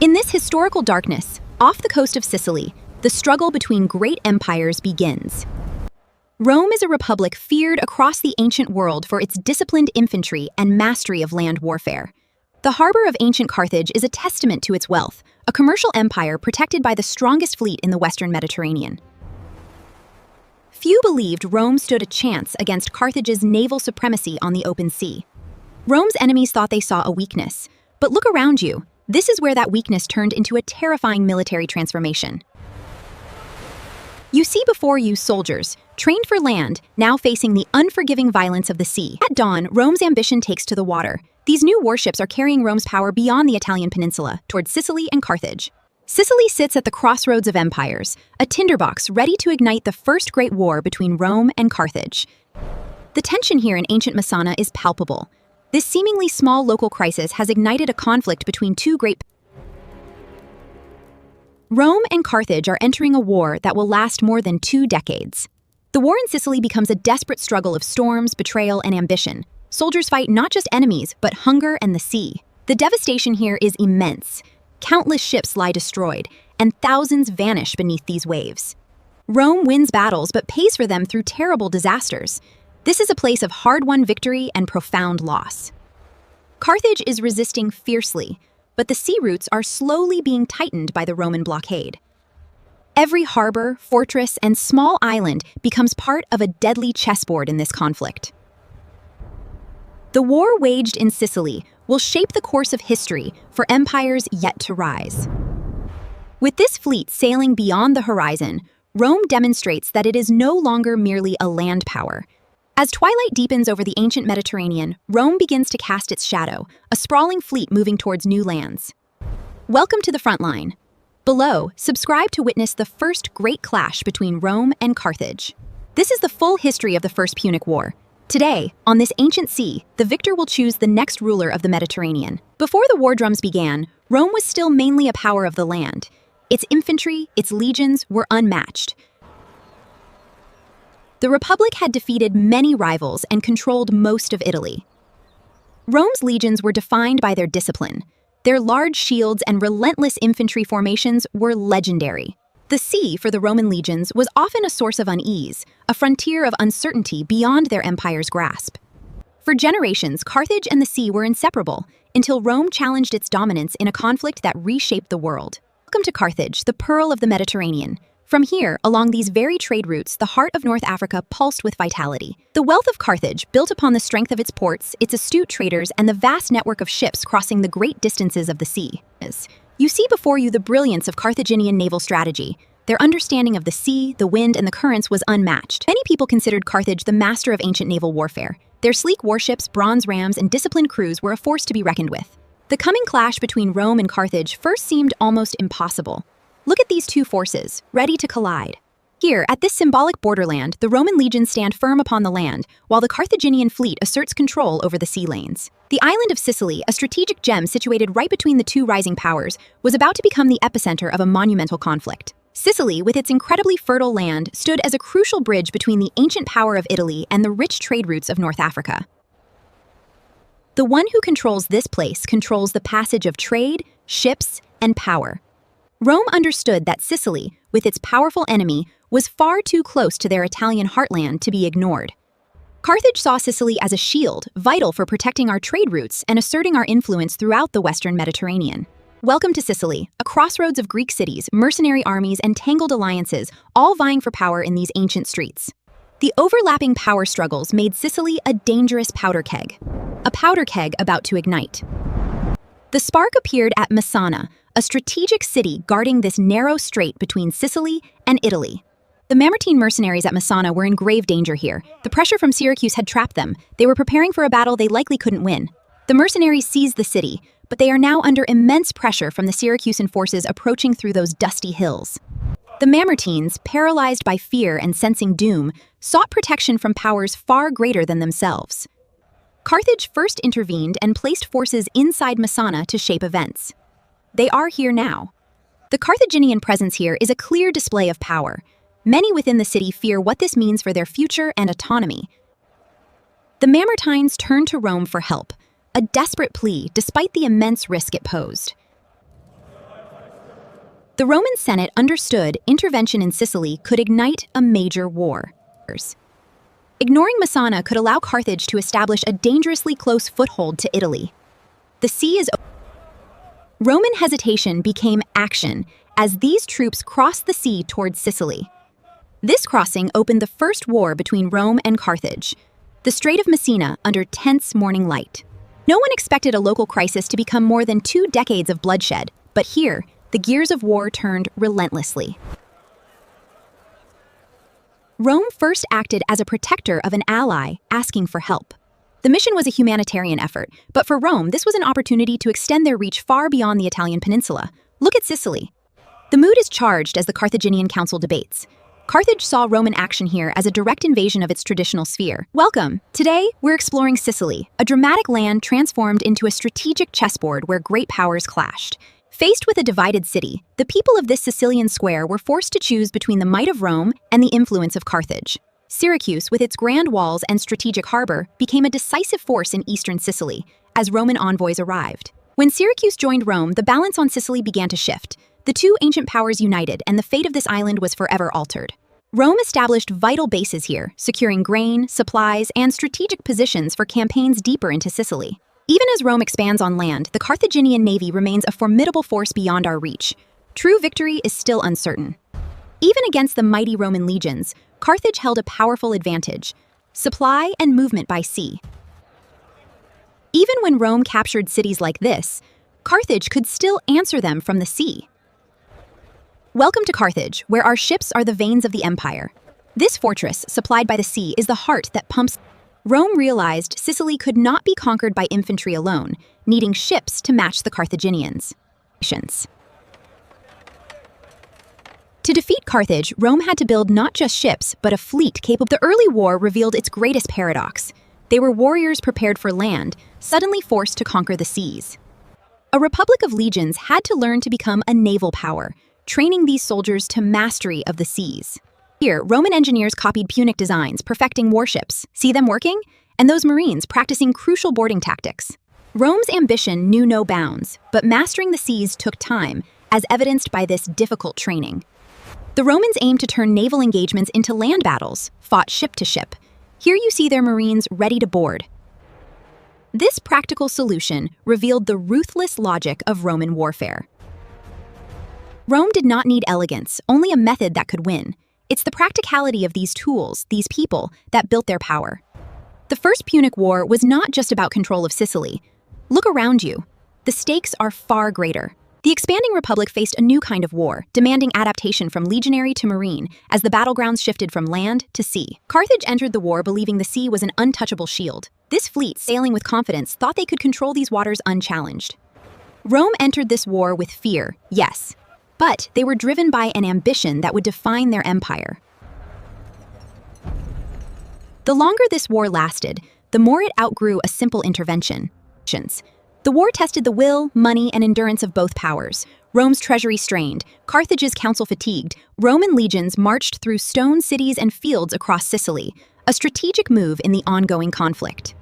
In this historical darkness, off the coast of Sicily, the struggle between great empires begins. Rome is a republic feared across the ancient world for its disciplined infantry and mastery of land warfare. The harbor of ancient Carthage is a testament to its wealth, a commercial empire protected by the strongest fleet in the Western Mediterranean. Few believed Rome stood a chance against Carthage's naval supremacy on the open sea. Rome's enemies thought they saw a weakness, but look around you. This is where that weakness turned into a terrifying military transformation. You see before you soldiers, trained for land, now facing the unforgiving violence of the sea. At dawn, Rome's ambition takes to the water. These new warships are carrying Rome's power beyond the Italian peninsula, towards Sicily and Carthage. Sicily sits at the crossroads of empires, a tinderbox ready to ignite the first great war between Rome and Carthage. The tension here in ancient Messana is palpable. This seemingly small local crisis has ignited a conflict between two great. Rome and Carthage are entering a war that will last more than 2 decades. The war in Sicily becomes a desperate struggle of storms, betrayal, and ambition. Soldiers fight not just enemies, but hunger and the sea. The devastation here is immense. Countless ships lie destroyed, and thousands vanish beneath these waves. Rome wins battles but pays for them through terrible disasters. This is a place of hard-won victory and profound loss. Carthage is resisting fiercely, but the sea routes are slowly being tightened by the Roman blockade. Every harbor, fortress, and small island becomes part of a deadly chessboard in this conflict. The war waged in Sicily will shape the course of history for empires yet to rise. With this fleet sailing beyond the horizon, Rome demonstrates that it is no longer merely a land power. As twilight deepens over the ancient Mediterranean, Rome begins to cast its shadow, a sprawling fleet moving towards new lands. Welcome to the front line. Below, subscribe to witness the first great clash between Rome and Carthage. This is the full history of the First Punic War. Today, on this ancient sea, the victor will choose the next ruler of the Mediterranean. Before the war drums began, Rome was still mainly a power of the land. Its infantry, its legions, were unmatched. The Republic had defeated many rivals and controlled most of Italy. Rome's legions were defined by their discipline. Their large shields and relentless infantry formations were legendary. The sea, for the Roman legions, was often a source of unease, a frontier of uncertainty beyond their empire's grasp. For generations, Carthage and the sea were inseparable, until Rome challenged its dominance in a conflict that reshaped the world. Welcome to Carthage, the pearl of the Mediterranean. From here, along these very trade routes, the heart of North Africa pulsed with vitality. The wealth of Carthage, built upon the strength of its ports, its astute traders, and the vast network of ships crossing the great distances of the sea. You see before you the brilliance of Carthaginian naval strategy. Their understanding of the sea, the wind, and the currents was unmatched. Many people considered Carthage the master of ancient naval warfare. Their sleek warships, bronze rams, and disciplined crews were a force to be reckoned with. The coming clash between Rome and Carthage first seemed almost impossible. Look at these two forces, ready to collide. Here, at this symbolic borderland, the Roman legions stand firm upon the land, while the Carthaginian fleet asserts control over the sea lanes. The island of Sicily, a strategic gem situated right between the two rising powers, was about to become the epicenter of a monumental conflict. Sicily, with its incredibly fertile land, stood as a crucial bridge between the ancient power of Italy and the rich trade routes of North Africa. The one who controls this place controls the passage of trade, ships, and power. Rome understood that Sicily, with its powerful enemy, was far too close to their Italian heartland to be ignored. Carthage saw Sicily as a shield, vital for protecting our trade routes and asserting our influence throughout the Western Mediterranean. Welcome to Sicily, a crossroads of Greek cities, mercenary armies, and tangled alliances, all vying for power in these ancient streets. The overlapping power struggles made Sicily a dangerous powder keg about to ignite. The spark appeared at Messana, a strategic city guarding this narrow strait between Sicily and Italy. The Mamertine mercenaries at Messana were in grave danger here. The pressure from Syracuse had trapped them. They were preparing for a battle they likely couldn't win. The mercenaries seized the city, but they are now under immense pressure from the Syracusan forces approaching through those dusty hills. The Mamertines, paralyzed by fear and sensing doom, sought protection from powers far greater than themselves. Carthage first intervened and placed forces inside Messana to shape events. They are here now. The Carthaginian presence here is a clear display of power. Many within the city fear what this means for their future and autonomy. The Mamertines turn to Rome for help, a desperate plea despite the immense risk it posed. The Roman Senate understood intervention in Sicily could ignite a major war. Ignoring Messana could allow Carthage to establish a dangerously close foothold to Italy. The sea is open. Roman hesitation became action as these troops crossed the sea towards Sicily. This crossing opened the first war between Rome and Carthage, the Strait of Messina under tense morning light. No one expected a local crisis to become more than 2 decades of bloodshed, but here, the gears of war turned relentlessly. Rome first acted as a protector of an ally asking for help. The mission was a humanitarian effort, but for Rome, this was an opportunity to extend their reach far beyond the Italian peninsula. Look at Sicily. The mood is charged as the Carthaginian council debates. Carthage saw Roman action here as a direct invasion of its traditional sphere. Welcome! Today, we're exploring Sicily, a dramatic land transformed into a strategic chessboard where great powers clashed. Faced with a divided city, the people of this Sicilian square were forced to choose between the might of Rome and the influence of Carthage. Syracuse, with its grand walls and strategic harbor, became a decisive force in eastern Sicily as Roman envoys arrived. When Syracuse joined Rome, the balance on Sicily began to shift. The two ancient powers united, and the fate of this island was forever altered. Rome established vital bases here, securing grain, supplies, and strategic positions for campaigns deeper into Sicily. Even as Rome expands on land, the Carthaginian navy remains a formidable force beyond our reach. True victory is still uncertain. Even against the mighty Roman legions, Carthage held a powerful advantage: supply and movement by sea. Even when Rome captured cities like this, Carthage could still answer them from the sea. Welcome to Carthage, where our ships are the veins of the empire. This fortress, supplied by the sea, is the heart that pumps. Rome realized Sicily could not be conquered by infantry alone, needing ships to match the Carthaginians. To defeat Carthage, Rome had to build not just ships, but a fleet capable. The early war revealed its greatest paradox. They were warriors prepared for land, suddenly forced to conquer the seas. A republic of legions had to learn to become a naval power, training these soldiers to mastery of the seas. Here, Roman engineers copied Punic designs, perfecting warships. See them working? And those marines practicing crucial boarding tactics. Rome's ambition knew no bounds, but mastering the seas took time, as evidenced by this difficult training. The Romans aimed to turn naval engagements into land battles, fought ship to ship. Here you see their marines ready to board. This practical solution revealed the ruthless logic of Roman warfare. Rome did not need elegance, only a method that could win. It's the practicality of these tools, these people, that built their power. The First Punic War was not just about control of Sicily. Look around you. The stakes are far greater. The expanding republic faced a new kind of war, demanding adaptation from legionary to marine, as the battlegrounds shifted from land to sea. Carthage entered the war believing the sea was an untouchable shield. This fleet, sailing with confidence, thought they could control these waters unchallenged. Rome entered this war with fear, yes, but they were driven by an ambition that would define their empire. The longer this war lasted, the more it outgrew a simple intervention. The war tested the will, money, and endurance of both powers. Rome's treasury strained, Carthage's council fatigued. Roman legions marched through stone cities and fields across Sicily, a strategic move in the ongoing conflict.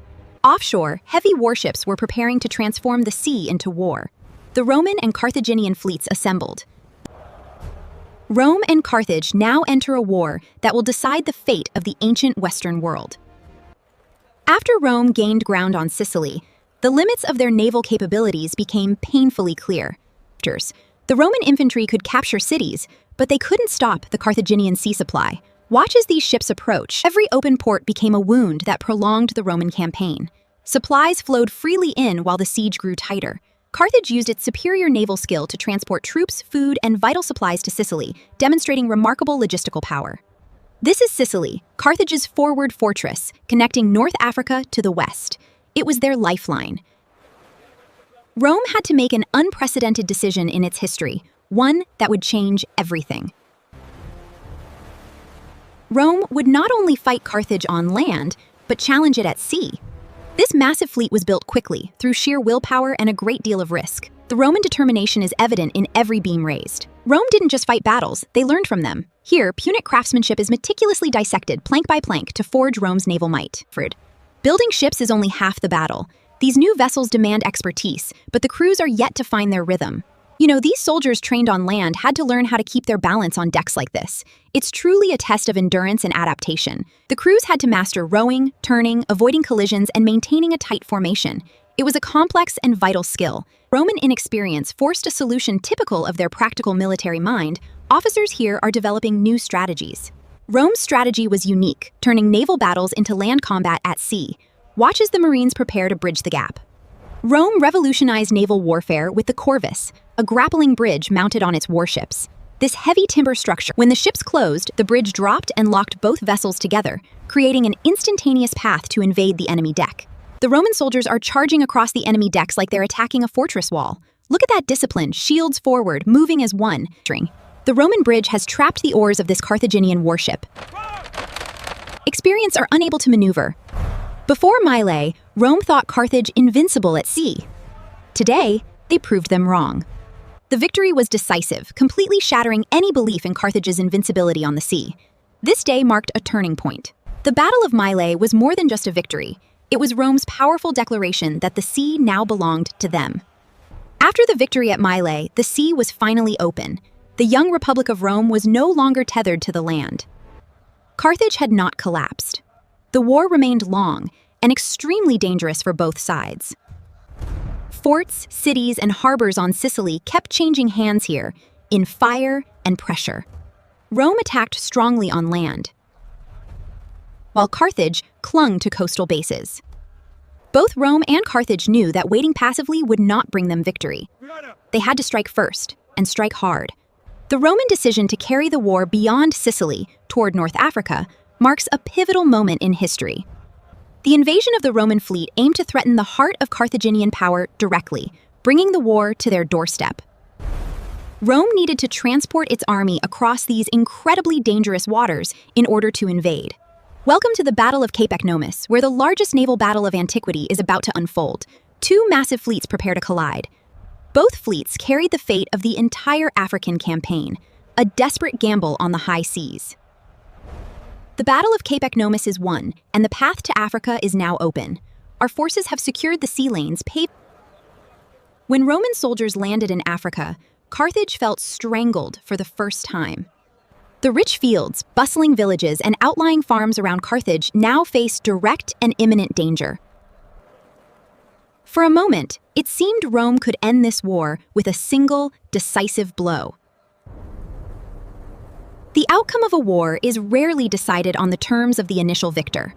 Offshore, heavy warships were preparing to transform the sea into war. The Roman and Carthaginian fleets assembled. Rome and Carthage now enter a war that will decide the fate of the ancient Western world. After Rome gained ground on Sicily, the limits of their naval capabilities became painfully clear. The Roman infantry could capture cities, but they couldn't stop the Carthaginian sea supply. Watch as these ships approach. Every open port became a wound that prolonged the Roman campaign. Supplies flowed freely in while the siege grew tighter. Carthage used its superior naval skill to transport troops, food, and vital supplies to Sicily, demonstrating remarkable logistical power. This is Sicily, Carthage's forward fortress, connecting North Africa to the west. It was their lifeline. Rome had to make an unprecedented decision in its history, one that would change everything. Rome would not only fight Carthage on land, but challenge it at sea. This massive fleet was built quickly, through sheer willpower and a great deal of risk. The Roman determination is evident in every beam raised. Rome didn't just fight battles, they learned from them. Here, Punic craftsmanship is meticulously dissected plank by plank to forge Rome's naval might. Building ships is only half the battle. These new vessels demand expertise, but the crews are yet to find their rhythm. These soldiers trained on land had to learn how to keep their balance on decks like this. It's truly a test of endurance and adaptation. The crews had to master rowing, turning, avoiding collisions, and maintaining a tight formation. It was a complex and vital skill. Roman inexperience forced a solution typical of their practical military mind. Officers here are developing new strategies. Rome's strategy was unique, turning naval battles into land combat at sea. Watch as the Marines prepare to bridge the gap. Rome revolutionized naval warfare with the corvus, a grappling bridge mounted on its warships. This heavy timber structure, when the ships closed, the bridge dropped and locked both vessels together, creating an instantaneous path to invade the enemy deck. The Roman soldiers are charging across the enemy decks like they're attacking a fortress wall. Look at that discipline, shields forward, moving as one. The Roman bridge has trapped the oars of this Carthaginian warship. Experienced are unable to maneuver. Before Mylae, Rome thought Carthage invincible at sea. Today, they proved them wrong. The victory was decisive, completely shattering any belief in Carthage's invincibility on the sea. This day marked a turning point. The Battle of Mylae was more than just a victory. It was Rome's powerful declaration that the sea now belonged to them. After the victory at Mylae, the sea was finally open. The young Republic of Rome was no longer tethered to the land. Carthage had not collapsed. The war remained long and extremely dangerous for both sides. Forts, cities, and harbors on Sicily kept changing hands here, in fire and pressure. Rome attacked strongly on land, while Carthage clung to coastal bases. Both Rome and Carthage knew that waiting passively would not bring them victory. They had to strike first, and strike hard. The Roman decision to carry the war beyond Sicily toward North Africa marks a pivotal moment in history. The invasion of the Roman fleet aimed to threaten the heart of Carthaginian power directly, bringing the war to their doorstep. Rome needed to transport its army across these incredibly dangerous waters in order to invade. Welcome to the Battle of Cape Ecnomus, where the largest naval battle of antiquity is about to unfold. Two massive fleets prepare to collide. Both fleets carried the fate of the entire African campaign, a desperate gamble on the high seas. The Battle of Cape Ecnomus is won, and the path to Africa is now open. Our forces have secured the sea lanes paved. When Roman soldiers landed in Africa, Carthage felt strangled for the first time. The rich fields, bustling villages, and outlying farms around Carthage now face direct and imminent danger. For a moment, it seemed Rome could end this war with a single, decisive blow. The outcome of a war is rarely decided on the terms of the initial victor.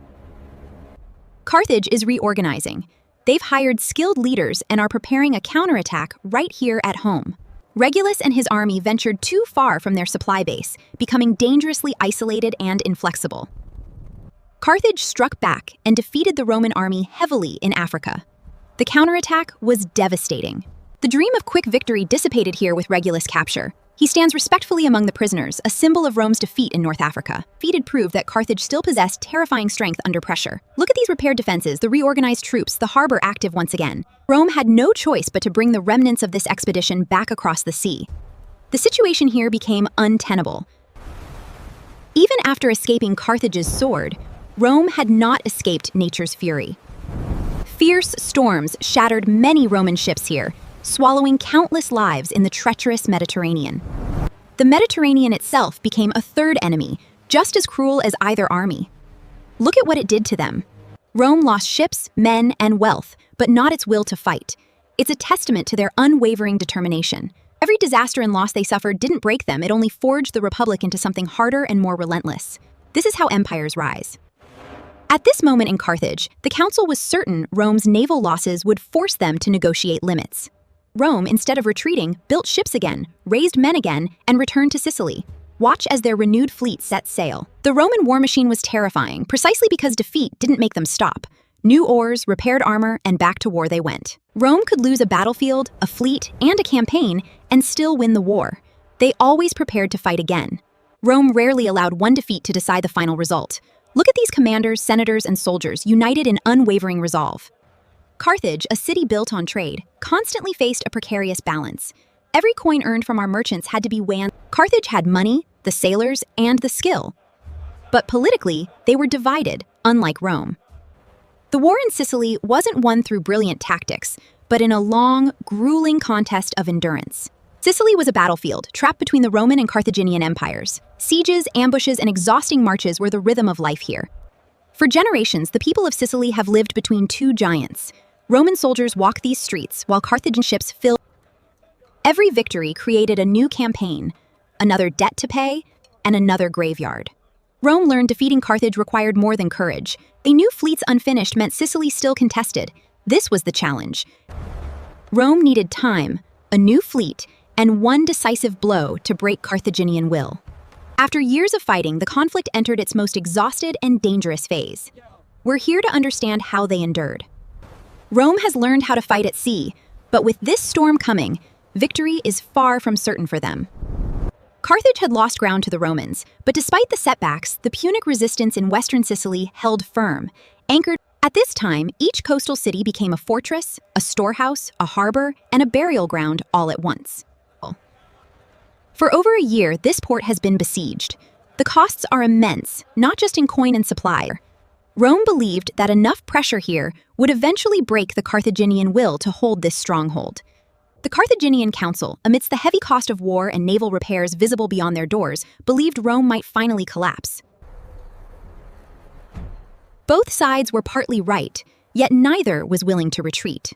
Carthage is reorganizing. They've hired skilled leaders and are preparing a counterattack right here at home. Regulus and his army ventured too far from their supply base, becoming dangerously isolated and inflexible. Carthage struck back and defeated the Roman army heavily in Africa. The counterattack was devastating. The dream of quick victory dissipated here with Regulus' capture. He stands respectfully among the prisoners, a symbol of Rome's defeat in North Africa. Defeated proved that Carthage still possessed terrifying strength under pressure. Look at these repaired defenses, the reorganized troops, the harbor active once again. Rome had no choice but to bring the remnants of this expedition back across the sea. The situation here became untenable. Even after escaping Carthage's sword, Rome had not escaped nature's fury. Fierce storms shattered many Roman ships here, swallowing countless lives in the treacherous Mediterranean. The Mediterranean itself became a third enemy, just as cruel as either army. Look at what it did to them. Rome lost ships, men, and wealth, but not its will to fight. It's a testament to their unwavering determination. Every disaster and loss they suffered didn't break them, it only forged the Republic into something harder and more relentless. This is how empires rise. At this moment in Carthage, the council was certain Rome's naval losses would force them to negotiate limits. Rome, instead of retreating, built ships again, raised men again, and returned to Sicily. Watch as their renewed fleet set sail. The Roman war machine was terrifying, precisely because defeat didn't make them stop. New oars, repaired armor, and back to war they went. Rome could lose a battlefield, a fleet, and a campaign, and still win the war. They always prepared to fight again. Rome rarely allowed one defeat to decide the final result. Look at these commanders, senators, and soldiers united in unwavering resolve. Carthage, a city built on trade, constantly faced a precarious balance. Every coin earned from our merchants had to be weighed. Carthage had money, the sailors, and the skill. But politically, they were divided, unlike Rome. The war in Sicily wasn't won through brilliant tactics, but in a long, grueling contest of endurance. Sicily was a battlefield, trapped between the Roman and Carthaginian empires. Sieges, ambushes, and exhausting marches were the rhythm of life here. For generations, the people of Sicily have lived between two giants. Roman soldiers walk these streets, while Carthaginian ships fill. Every victory created a new campaign, another debt to pay, and another graveyard. Rome learned defeating Carthage required more than courage. They knew fleets unfinished meant Sicily still contested. This was the challenge. Rome needed time, a new fleet, and one decisive blow to break Carthaginian will. After years of fighting, the conflict entered its most exhausted and dangerous phase. We're here to understand how they endured. Rome has learned how to fight at sea, but with this storm coming, victory is far from certain for them. Carthage had lost ground to the Romans, but despite the setbacks, the Punic resistance in western Sicily held firm, anchored. At this time, each coastal city became a fortress, a storehouse, a harbor, and a burial ground all at once. For over a year, this port has been besieged. The costs are immense, not just in coin and supply. Rome believed that enough pressure here would eventually break the Carthaginian will to hold this stronghold. The Carthaginian council, amidst the heavy cost of war and naval repairs visible beyond their doors, believed Rome might finally collapse. Both sides were partly right, yet neither was willing to retreat.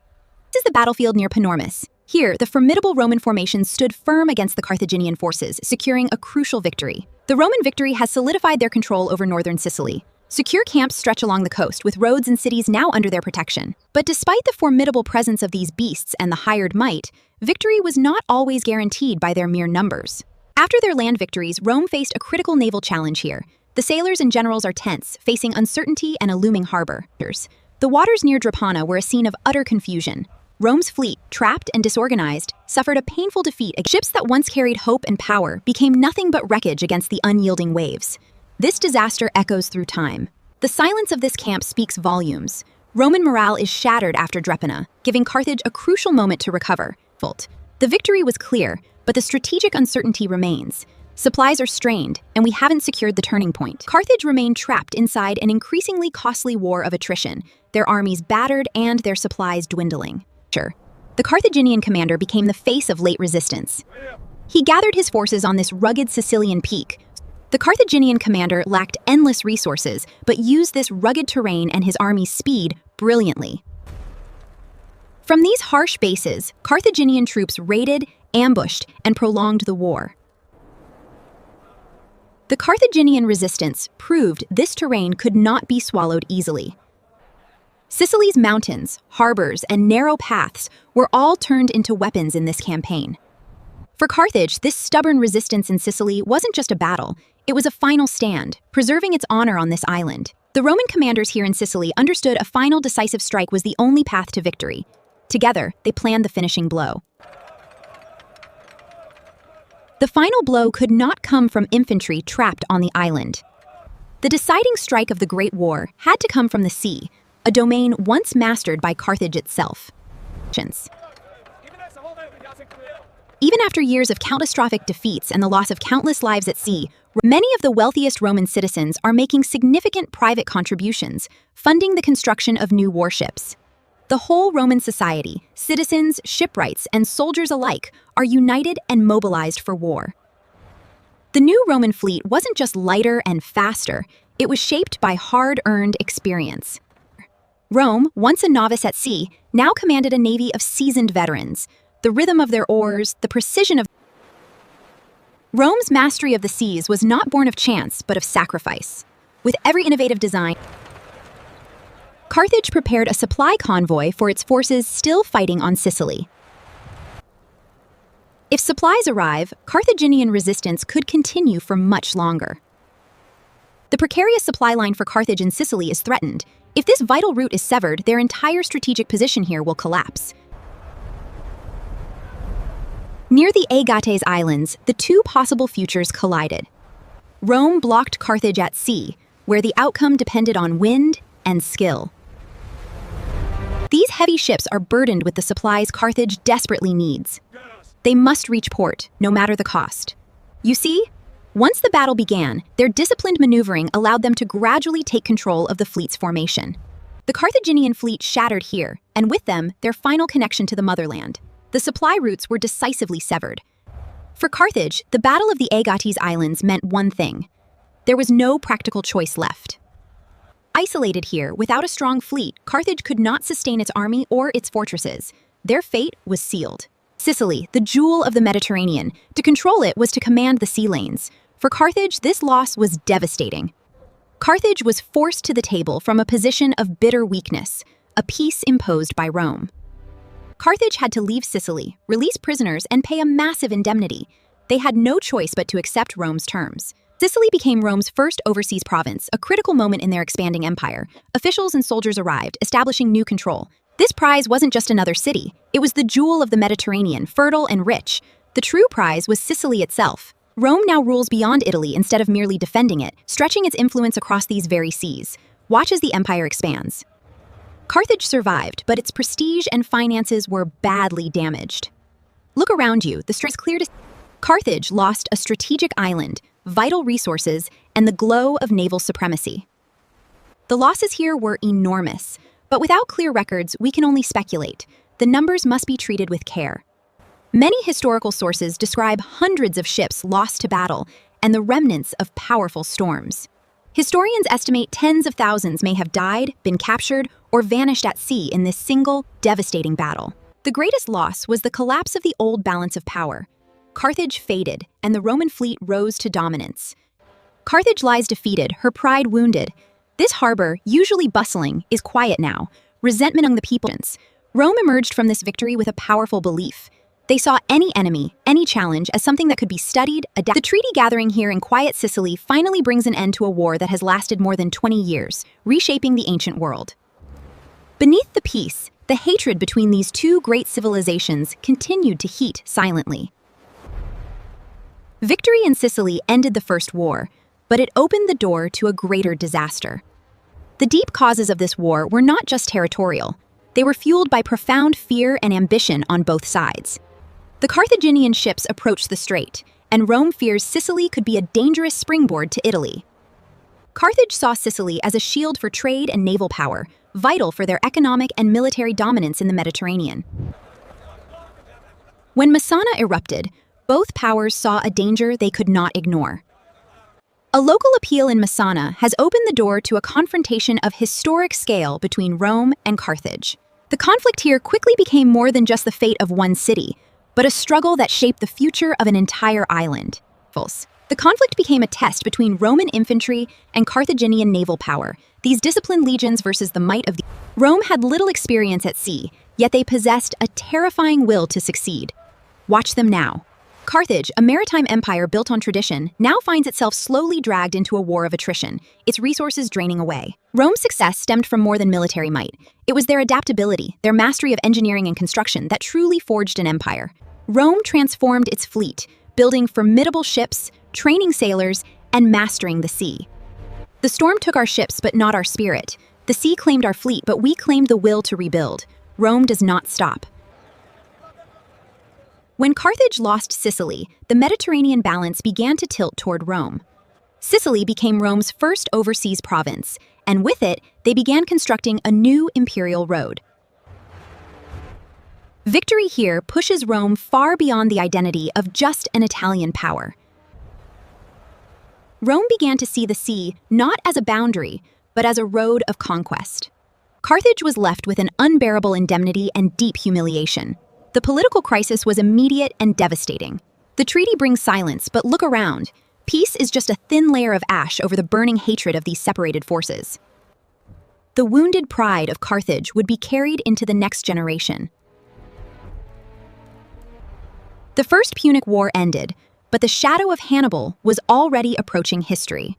This is the battlefield near Panormus. Here, the formidable Roman formation stood firm against the Carthaginian forces, securing a crucial victory. The Roman victory has solidified their control over northern Sicily. Secure camps stretch along the coast, with roads and cities now under their protection. But despite the formidable presence of these beasts and the hired might, victory was not always guaranteed by their mere numbers. After their land victories, Rome faced a critical naval challenge here. The sailors and generals are tense, facing uncertainty and a looming harbor. The waters near Drepana were a scene of utter confusion. Rome's fleet, trapped and disorganized, suffered a painful defeat. Ships that once carried hope and power became nothing but wreckage against the unyielding waves. This disaster echoes through time. The silence of this camp speaks volumes. Roman morale is shattered after Drepana, giving Carthage a crucial moment to recover. The victory was clear, but the strategic uncertainty remains. Supplies are strained, and we haven't secured the turning point. Carthage remained trapped inside an increasingly costly war of attrition, their armies battered and their supplies dwindling. The Carthaginian commander became the face of late resistance. He gathered his forces on this rugged Sicilian peak. The Carthaginian commander lacked endless resources, but used this rugged terrain and his army's speed brilliantly. From these harsh bases, Carthaginian troops raided, ambushed, and prolonged the war. The Carthaginian resistance proved this terrain could not be swallowed easily. Sicily's mountains, harbors, and narrow paths were all turned into weapons in this campaign. For Carthage, this stubborn resistance in Sicily wasn't just a battle, it was a final stand, preserving its honor on this island. The Roman commanders here in Sicily understood a final decisive strike was the only path to victory. Together, they planned the finishing blow. The final blow could not come from infantry trapped on the island. The deciding strike of the Great War had to come from the sea, a domain once mastered by Carthage itself. Even after years of catastrophic defeats and the loss of countless lives at sea, many of the wealthiest Roman citizens are making significant private contributions, funding the construction of new warships. The whole Roman society, citizens, shipwrights, and soldiers alike, are united and mobilized for war. The new Roman fleet wasn't just lighter and faster, it was shaped by hard-earned experience. Rome, once a novice at sea, now commanded a navy of seasoned veterans. The rhythm of their oars, the precision of... Rome's mastery of the seas was not born of chance, but of sacrifice. With every innovative design, Carthage prepared a supply convoy for its forces still fighting on Sicily. If supplies arrive, Carthaginian resistance could continue for much longer. The precarious supply line for Carthage in Sicily is threatened. If this vital route is severed, their entire strategic position here will collapse. Near the Agates Islands, the two possible futures collided. Rome blocked Carthage at sea, where the outcome depended on wind and skill. These heavy ships are burdened with the supplies Carthage desperately needs. They must reach port, no matter the cost. You see, once the battle began, their disciplined maneuvering allowed them to gradually take control of the fleet's formation. The Carthaginian fleet shattered here, and with them, their final connection to the motherland. The supply routes were decisively severed. For Carthage, the Battle of the Agates Islands meant one thing. There was no practical choice left. Isolated here, without a strong fleet, Carthage could not sustain its army or its fortresses. Their fate was sealed. Sicily, the jewel of the Mediterranean, to control it was to command the sea lanes. For Carthage, this loss was devastating. Carthage was forced to the table from a position of bitter weakness, a peace imposed by Rome. Carthage had to leave Sicily, release prisoners, and pay a massive indemnity. They had no choice but to accept Rome's terms. Sicily became Rome's first overseas province, a critical moment in their expanding empire. Officials and soldiers arrived, establishing new control. This prize wasn't just another city. It was the jewel of the Mediterranean, fertile and rich. The true prize was Sicily itself. Rome now rules beyond Italy instead of merely defending it, stretching its influence across these very seas. Watch as the empire expands. Carthage survived, but its prestige and finances were badly damaged. Look around you, the street is clear to... Carthage lost a strategic island, vital resources, and the glow of naval supremacy. The losses here were enormous, but without clear records, we can only speculate. The numbers must be treated with care. Many historical sources describe hundreds of ships lost to battle and the remnants of powerful storms. Historians estimate tens of thousands may have died, been captured, or vanished at sea in this single, devastating battle. The greatest loss was the collapse of the old balance of power. Carthage faded, and the Roman fleet rose to dominance. Carthage lies defeated, her pride wounded. This harbor, usually bustling, is quiet now, resentment among the people. Rome emerged from this victory with a powerful belief. They saw any enemy, any challenge, as something that could be studied, adapted. The treaty gathering here in quiet Sicily finally brings an end to a war that has lasted more than 20 years, reshaping the ancient world. Beneath the peace, the hatred between these two great civilizations continued to heat silently. Victory in Sicily ended the First War, but it opened the door to a greater disaster. The deep causes of this war were not just territorial. They were fueled by profound fear and ambition on both sides. The Carthaginian ships approached the strait, and Rome fears Sicily could be a dangerous springboard to Italy. Carthage saw Sicily as a shield for trade and naval power, vital for their economic and military dominance in the Mediterranean. When Messana erupted, both powers saw a danger they could not ignore. A local appeal in Messana has opened the door to a confrontation of historic scale between Rome and Carthage. The conflict here quickly became more than just the fate of one city, but a struggle that shaped the future of an entire island. The conflict became a test between Roman infantry and Carthaginian naval power, these disciplined legions versus the might of the... Rome had little experience at sea, yet they possessed a terrifying will to succeed. Watch them now. Carthage, a maritime empire built on tradition, now finds itself slowly dragged into a war of attrition, its resources draining away. Rome's success stemmed from more than military might. It was their adaptability, their mastery of engineering and construction that truly forged an empire. Rome transformed its fleet, building formidable ships, training sailors, and mastering the sea. The storm took our ships, but not our spirit. The sea claimed our fleet, but we claimed the will to rebuild. Rome does not stop. When Carthage lost Sicily, the Mediterranean balance began to tilt toward Rome. Sicily became Rome's first overseas province, and with it, they began constructing a new imperial road. Victory here pushes Rome far beyond the identity of just an Italian power. Rome began to see the sea not as a boundary, but as a road of conquest. Carthage was left with an unbearable indemnity and deep humiliation. The political crisis was immediate and devastating. The treaty brings silence, but look around. Peace is just a thin layer of ash over the burning hatred of these separated forces. The wounded pride of Carthage would be carried into the next generation. The First Punic War ended, but the shadow of Hannibal was already approaching history.